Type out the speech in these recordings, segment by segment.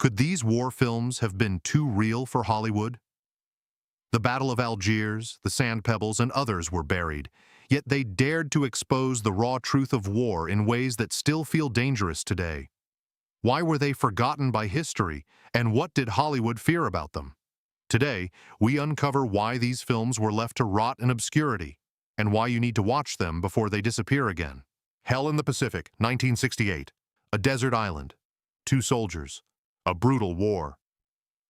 Could these war films have been too real for Hollywood? The Battle of Algiers, the Sand Pebbles, and others were buried, yet they dared to expose the raw truth of war in ways that still feel dangerous today. Why were they forgotten by history, and what did Hollywood fear about them? Today, we uncover why these films were left to rot in obscurity, and why you need to watch them before they disappear again. Hell in the Pacific, 1968. A desert island. Two soldiers. A brutal war.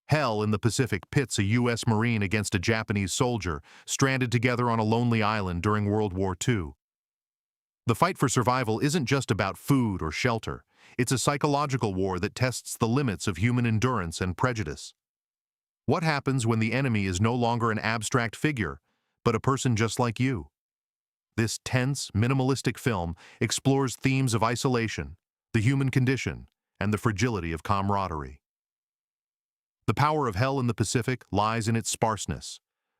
Hell in the Pacific pits a U.S. Marine against a Japanese soldier, stranded together on a lonely island during World War II. The fight for survival isn't just about food or shelter. It's a psychological war that tests the limits of human endurance and prejudice. What happens when the enemy is no longer an abstract figure, but a person just like you? This tense, minimalistic film explores themes of isolation, the human condition, and the fragility of camaraderie. The power of Hell in the Pacific lies in its sparseness.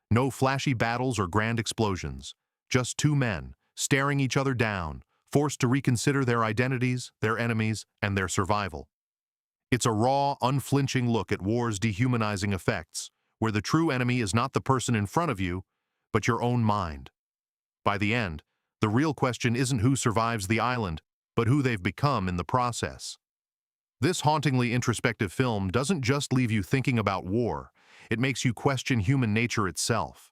No flashy battles or grand explosions, just two men staring each other down, forced to reconsider their identities, their enemies, and their survival. It's a raw, unflinching look at war's dehumanizing effects, where the true enemy is not the person in front of you, but your own mind. By the end, the real question isn't who survives the island, but who they've become in the process. This hauntingly introspective film doesn't just leave you thinking about war, it makes you question human nature itself.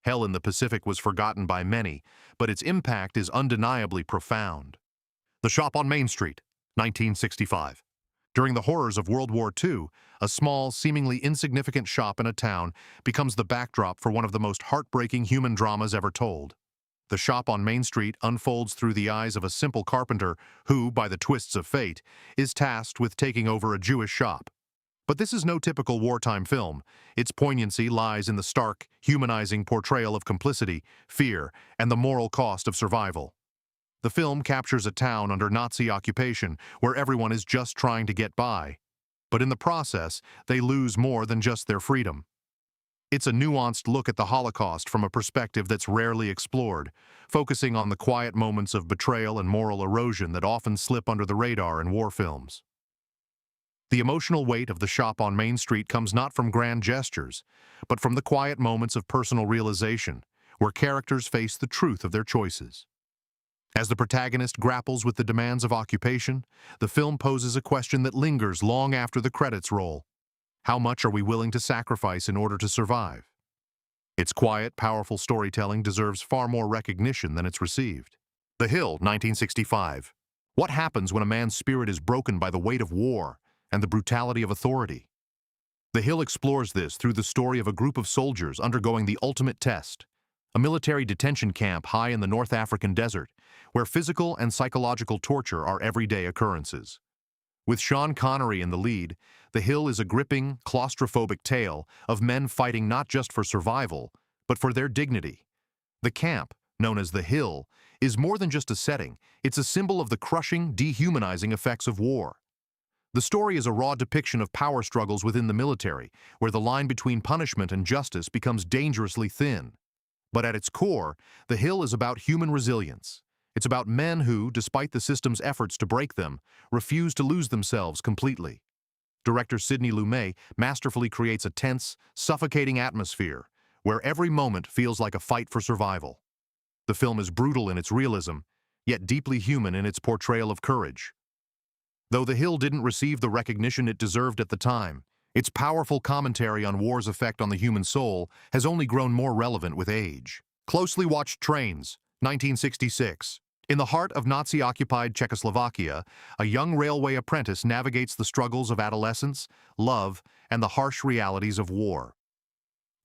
Hell in the Pacific was forgotten by many, but its impact is undeniably profound. The Shop on Main Street, 1965. During the horrors of World War II, a small, seemingly insignificant shop in a town becomes the backdrop for one of the most heartbreaking human dramas ever told. The Shop on Main Street unfolds through the eyes of a simple carpenter who, by the twists of fate, is tasked with taking over a Jewish shop. But this is no typical wartime film. Its poignancy lies in the stark, humanizing portrayal of complicity, fear, and the moral cost of survival. The film captures a town under Nazi occupation where everyone is just trying to get by. But in the process, they lose more than just their freedom. It's a nuanced look at the Holocaust from a perspective that's rarely explored, focusing on the quiet moments of betrayal and moral erosion that often slip under the radar in war films. The emotional weight of The Shop on Main Street comes not from grand gestures, but from the quiet moments of personal realization, where characters face the truth of their choices. As the protagonist grapples with the demands of occupation, the film poses a question that lingers long after the credits roll. How much are we willing to sacrifice in order to survive? Its quiet, powerful storytelling deserves far more recognition than it's received. The Hill, 1965. What happens when a man's spirit is broken by the weight of war and the brutality of authority? The Hill explores this through the story of a group of soldiers undergoing the ultimate test, a military detention camp high in the North African desert, where physical and psychological torture are everyday occurrences. With Sean Connery in the lead, The Hill is a gripping, claustrophobic tale of men fighting not just for survival, but for their dignity. The camp, known as The Hill, is more than just a setting. It's a symbol of the crushing, dehumanizing effects of war. The story is a raw depiction of power struggles within the military, where the line between punishment and justice becomes dangerously thin. But at its core, The Hill is about human resilience. It's about men who, despite the system's efforts to break them, refuse to lose themselves completely. Director Sidney Lumet masterfully creates a tense, suffocating atmosphere, where every moment feels like a fight for survival. The film is brutal in its realism, yet deeply human in its portrayal of courage. Though The Hill didn't receive the recognition it deserved at the time, its powerful commentary on war's effect on the human soul has only grown more relevant with age. Closely Watched Trains, 1966. In the heart of Nazi-occupied Czechoslovakia, a young railway apprentice navigates the struggles of adolescence, love, and the harsh realities of war.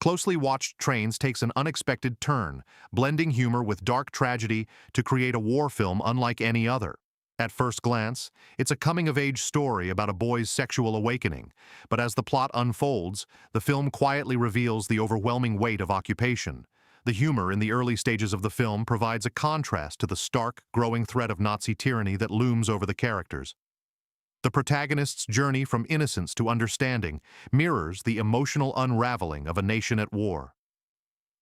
Closely Watched Trains takes an unexpected turn, blending humor with dark tragedy to create a war film unlike any other. At first glance, it's a coming-of-age story about a boy's sexual awakening, but as the plot unfolds, the film quietly reveals the overwhelming weight of occupation. The humor in the early stages of the film provides a contrast to the stark, growing threat of Nazi tyranny that looms over the characters. The protagonist's journey from innocence to understanding mirrors the emotional unraveling of a nation at war.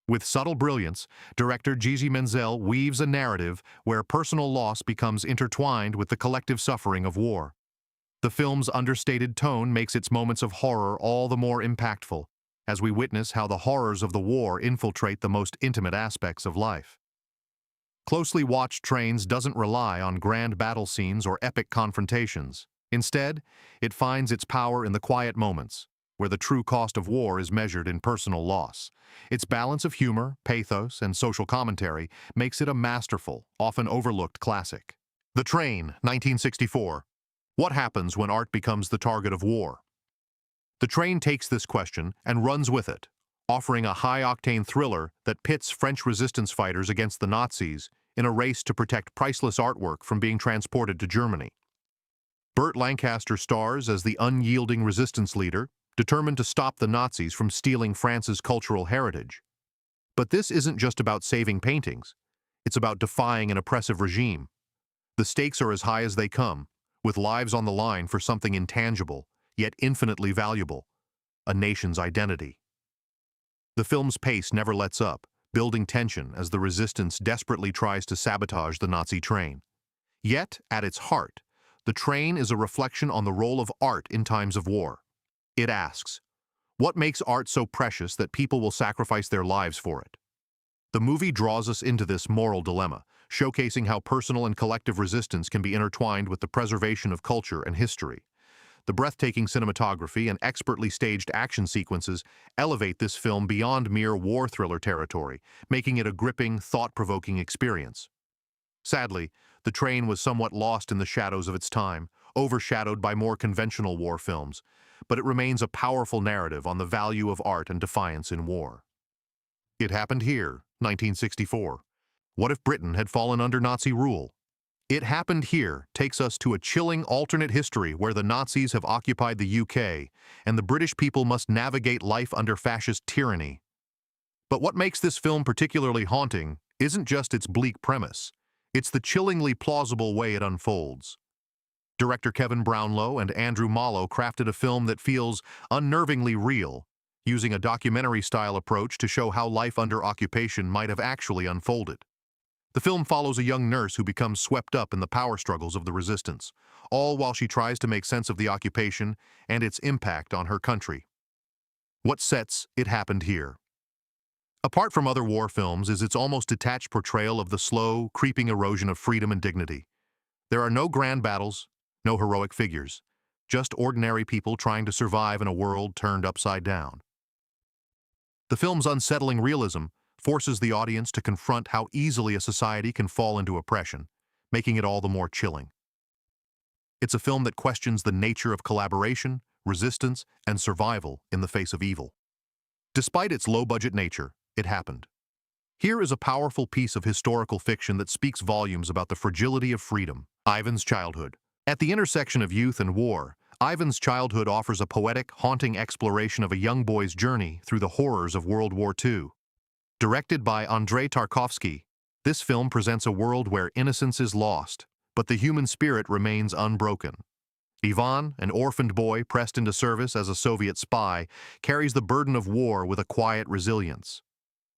With subtle brilliance, director Gigi Menzel weaves a narrative where personal loss becomes intertwined with the collective suffering of war. The film's understated tone makes its moments of horror all the more impactful, as we witness how the horrors of the war infiltrate the most intimate aspects of life. Closely watched Trains doesn't rely on grand battle scenes or epic confrontations. Instead, it finds its power in the quiet moments, where the true cost of war is measured in personal loss. Its balance of humor, pathos, and social commentary makes it a masterful, often overlooked classic. The Train, 1964. What happens when art becomes the target of war? The Train takes this question and runs with it, offering a high-octane thriller that pits French resistance fighters against the Nazis in a race to protect priceless artwork from being transported to Germany. Burt Lancaster stars as the unyielding resistance leader, determined to stop the Nazis from stealing France's cultural heritage. But this isn't just about saving paintings. It's about defying an oppressive regime. The stakes are as high as they come, with lives on the line for something intangible, yet infinitely valuable: a nation's identity. The film's pace never lets up, building tension as the resistance desperately tries to sabotage the Nazi train. Yet, at its heart, The Train is a reflection on the role of art in times of war. It asks, what makes art so precious that people will sacrifice their lives for it? The movie draws us into this moral dilemma, showcasing how personal and collective resistance can be intertwined with the preservation of culture and history. The breathtaking cinematography and expertly staged action sequences elevate this film beyond mere war thriller territory, making it a gripping, thought-provoking experience. Sadly, The Train was somewhat lost in the shadows of its time, overshadowed by more conventional war films, but it remains a powerful narrative on the value of art and defiance in war. It Happened Here, 1964. What if Britain had fallen under Nazi rule? It Happened Here takes us to a chilling alternate history where the Nazis have occupied the UK, and the British people must navigate life under fascist tyranny. But what makes this film particularly haunting isn't just its bleak premise. It's the chillingly plausible way it unfolds. Director Kevin Brownlow and Andrew Mallow crafted a film that feels unnervingly real, using a documentary-style approach to show how life under occupation might have actually unfolded. The film follows a young nurse who becomes swept up in the power struggles of the resistance, all while she tries to make sense of the occupation and its impact on her country. What sets It Happened Here? Apart from other war films is its almost detached portrayal of the slow, creeping erosion of freedom and dignity. There are no grand battles, no heroic figures, just ordinary people trying to survive in a world turned upside down. The film's unsettling realism forces the audience to confront how easily a society can fall into oppression, making it all the more chilling. It's a film that questions the nature of collaboration, resistance, and survival in the face of evil. Despite its low-budget nature, it happened. Here is a powerful piece of historical fiction that speaks volumes about the fragility of freedom: Ivan's childhood. At the intersection of youth and war, Ivan's childhood offers a poetic, haunting exploration of a young boy's journey through the horrors of World War II. Directed by Andrei Tarkovsky, this film presents a world where innocence is lost, but the human spirit remains unbroken. Ivan, an orphaned boy pressed into service as a Soviet spy, carries the burden of war with a quiet resilience.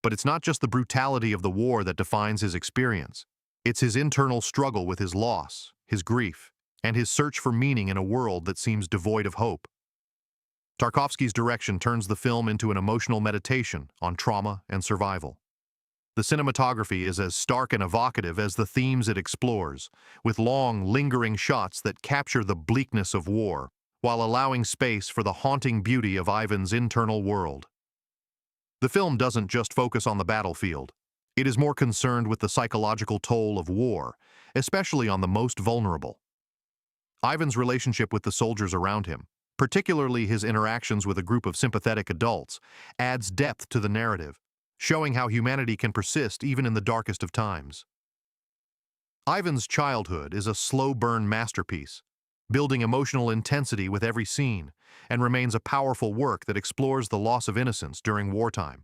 But it's not just the brutality of the war that defines his experience. It's his internal struggle with his loss, his grief, and his search for meaning in a world that seems devoid of hope. Tarkovsky's direction turns the film into an emotional meditation on trauma and survival. The cinematography is as stark and evocative as the themes it explores, with long, lingering shots that capture the bleakness of war, while allowing space for the haunting beauty of Ivan's internal world. The film doesn't just focus on the battlefield. It is more concerned with the psychological toll of war, especially on the most vulnerable. Ivan's relationship with the soldiers around him, particularly his interactions with a group of sympathetic adults, adds depth to the narrative, showing how humanity can persist even in the darkest of times. Ivan's childhood is a slow-burn masterpiece, building emotional intensity with every scene, and remains a powerful work that explores the loss of innocence during wartime.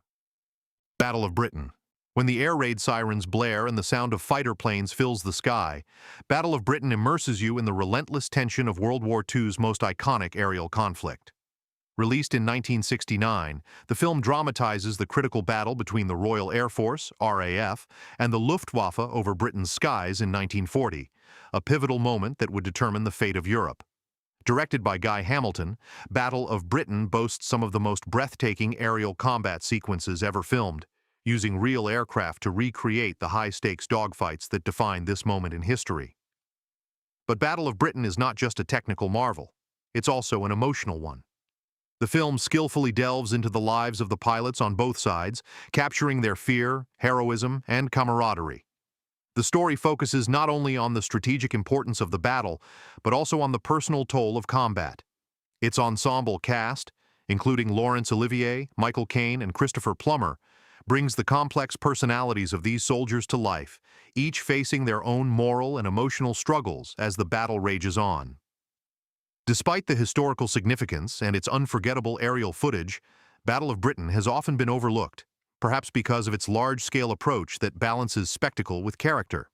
Battle of Britain. When the air raid sirens blare and the sound of fighter planes fills the sky, Battle of Britain immerses you in the relentless tension of World War II's most iconic aerial conflict. Released in 1969, the film dramatizes the critical battle between the Royal Air Force, RAF, and the Luftwaffe over Britain's skies in 1940, a pivotal moment that would determine the fate of Europe. Directed by Guy Hamilton, Battle of Britain boasts some of the most breathtaking aerial combat sequences ever filmed, using real aircraft to recreate the high-stakes dogfights that define this moment in history. But Battle of Britain is not just a technical marvel. It's also an emotional one. The film skillfully delves into the lives of the pilots on both sides, capturing their fear, heroism, and camaraderie. The story focuses not only on the strategic importance of the battle, but also on the personal toll of combat. Its ensemble cast, including Laurence Olivier, Michael Caine, and Christopher Plummer, brings the complex personalities of these soldiers to life, each facing their own moral and emotional struggles as the battle rages on. Despite the historical significance and its unforgettable aerial footage, Battle of Britain has often been overlooked, perhaps because of its large-scale approach that balances spectacle with character.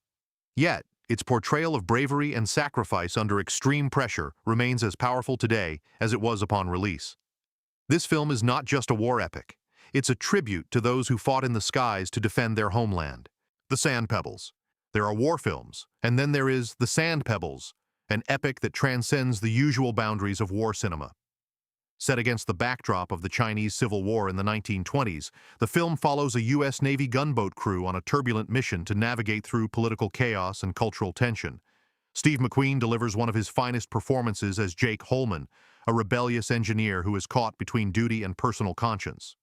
Yet, its portrayal of bravery and sacrifice under extreme pressure remains as powerful today as it was upon release. This film is not just a war epic. It's a tribute to those who fought in the skies to defend their homeland. The Sand Pebbles. There are war films, and then there is The Sand Pebbles, an epic that transcends the usual boundaries of war cinema. Set against the backdrop of the Chinese Civil War in the 1920s, the film follows a U.S. Navy gunboat crew on a turbulent mission to navigate through political chaos and cultural tension. Steve McQueen delivers one of his finest performances as Jake Holman, a rebellious engineer who is caught between duty and personal conscience.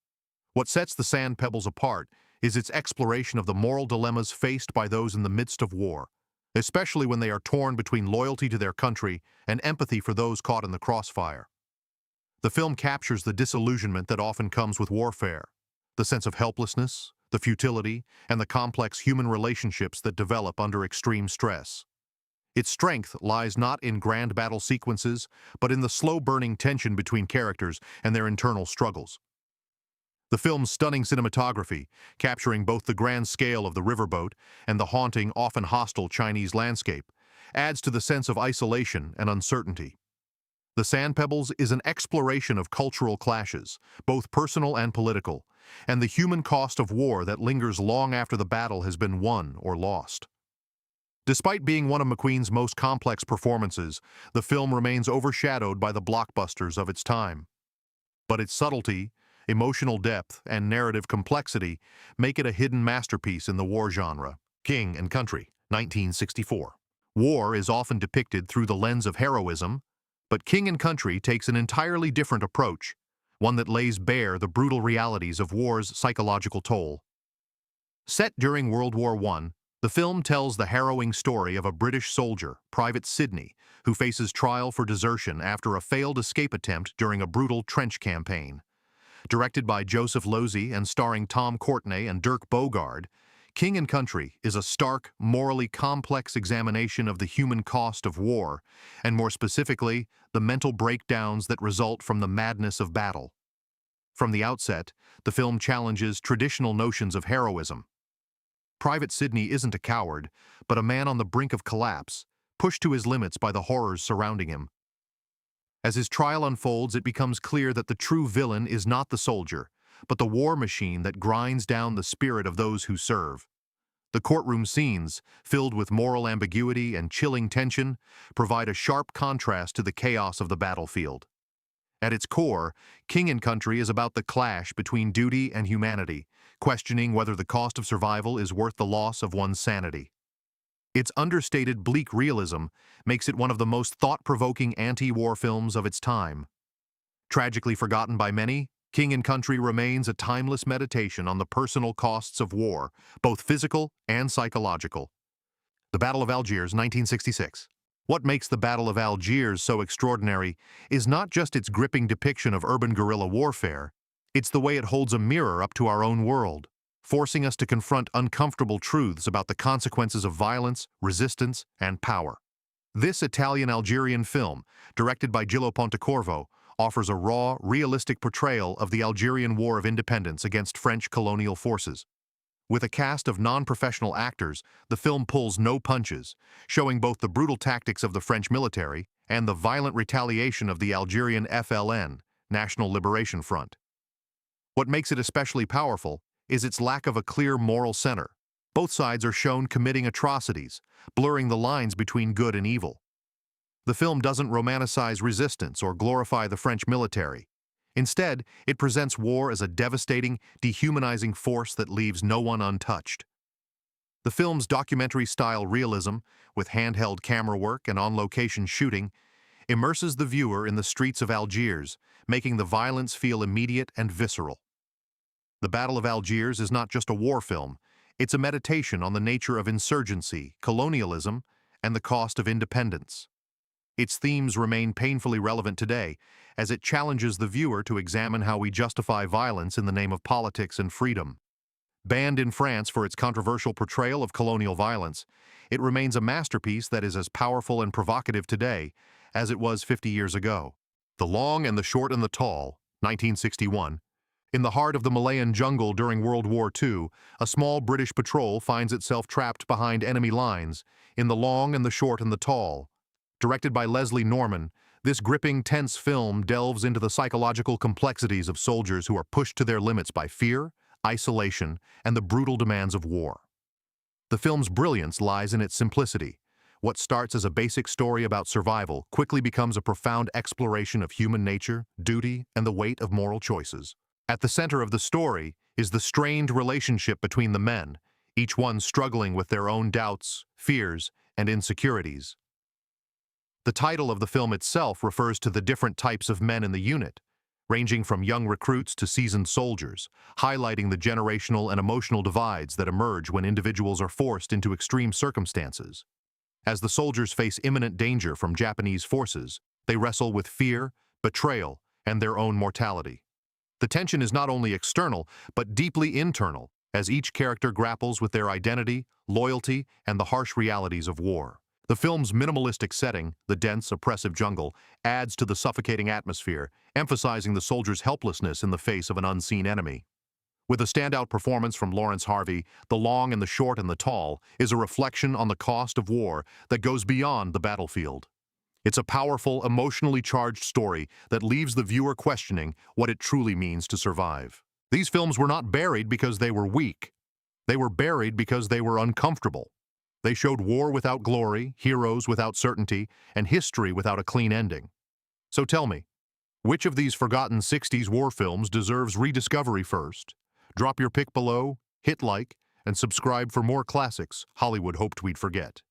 What sets The Sand Pebbles apart is its exploration of the moral dilemmas faced by those in the midst of war, especially when they are torn between loyalty to their country and empathy for those caught in the crossfire. The film captures the disillusionment that often comes with warfare, the sense of helplessness, the futility, and the complex human relationships that develop under extreme stress. Its strength lies not in grand battle sequences, but in the slow-burning tension between characters and their internal struggles. The film's stunning cinematography, capturing both the grand scale of the riverboat and the haunting, often hostile Chinese landscape, adds to the sense of isolation and uncertainty. The Sand Pebbles is an exploration of cultural clashes, both personal and political, and the human cost of war that lingers long after the battle has been won or lost. Despite being one of McQueen's most complex performances, the film remains overshadowed by the blockbusters of its time. But its subtlety, emotional depth, and narrative complexity make it a hidden masterpiece in the war genre. King and Country, 1964. War is often depicted through the lens of heroism, but King and Country takes an entirely different approach, one that lays bare the brutal realities of war's psychological toll. Set during World War I, the film tells the harrowing story of a British soldier, Private Sidney, who faces trial for desertion after a failed escape attempt during a brutal trench campaign. Directed by Joseph Losey and starring Tom Courtenay and Dirk Bogarde, King and Country is a stark, morally complex examination of the human cost of war, and more specifically, the mental breakdowns that result from the madness of battle. From the outset, the film challenges traditional notions of heroism. Private Sidney isn't a coward, but a man on the brink of collapse, pushed to his limits by the horrors surrounding him. As his trial unfolds, it becomes clear that the true villain is not the soldier, but the war machine that grinds down the spirit of those who serve. The courtroom scenes, filled with moral ambiguity and chilling tension, provide a sharp contrast to the chaos of the battlefield. At its core, King and Country is about the clash between duty and humanity, questioning whether the cost of survival is worth the loss of one's sanity. Its understated bleak realism makes it one of the most thought-provoking anti-war films of its time. Tragically forgotten by many, King and Country remains a timeless meditation on the personal costs of war, both physical and psychological. The Battle of Algiers, 1966. What makes the Battle of Algiers so extraordinary is not just its gripping depiction of urban guerrilla warfare, it's the way it holds a mirror up to our own world, forcing us to confront uncomfortable truths about the consequences of violence, resistance, and power. This Italian-Algerian film, directed by Gillo Pontecorvo, offers a raw, realistic portrayal of the Algerian War of Independence against French colonial forces. With a cast of non-professional actors, the film pulls no punches, showing both the brutal tactics of the French military and the violent retaliation of the Algerian FLN, National Liberation Front. What makes it especially powerful is its lack of a clear moral center. Both sides are shown committing atrocities, blurring the lines between good and evil. The film doesn't romanticize resistance or glorify the French military. Instead, it presents war as a devastating, dehumanizing force that leaves no one untouched. The film's documentary-style realism, with handheld camera work and on-location shooting, immerses the viewer in the streets of Algiers, making the violence feel immediate and visceral. The Battle of Algiers is not just a war film, it's a meditation on the nature of insurgency, colonialism, and the cost of independence. Its themes remain painfully relevant today, as it challenges the viewer to examine how we justify violence in the name of politics and freedom. Banned in France for its controversial portrayal of colonial violence, it remains a masterpiece that is as powerful and provocative today as it was 50 years ago. The Long and the Short and the Tall, 1961. In the heart of the Malayan jungle during World War II, a small British patrol finds itself trapped behind enemy lines in The Long and the Short and the Tall. Directed by Leslie Norman, this gripping, tense film delves into the psychological complexities of soldiers who are pushed to their limits by fear, isolation, and the brutal demands of war. The film's brilliance lies in its simplicity. What starts as a basic story about survival quickly becomes a profound exploration of human nature, duty, and the weight of moral choices. At the center of the story is the strained relationship between the men, each one struggling with their own doubts, fears, and insecurities. The title of the film itself refers to the different types of men in the unit, ranging from young recruits to seasoned soldiers, highlighting the generational and emotional divides that emerge when individuals are forced into extreme circumstances. As the soldiers face imminent danger from Japanese forces, they wrestle with fear, betrayal, and their own mortality. The tension is not only external, but deeply internal, as each character grapples with their identity, loyalty, and the harsh realities of war. The film's minimalistic setting, the dense, oppressive jungle, adds to the suffocating atmosphere, emphasizing the soldier's helplessness in the face of an unseen enemy. With a standout performance from Lawrence Harvey, The Long and the Short and the Tall is a reflection on the cost of war that goes beyond the battlefield. It's a powerful, emotionally charged story that leaves the viewer questioning what it truly means to survive. These films were not buried because they were weak. They were buried because they were uncomfortable. They showed war without glory, heroes without certainty, and history without a clean ending. So tell me, which of these forgotten 60s war films deserves rediscovery first? Drop your pick below, hit like, and subscribe for more classics Hollywood hoped we'd forget.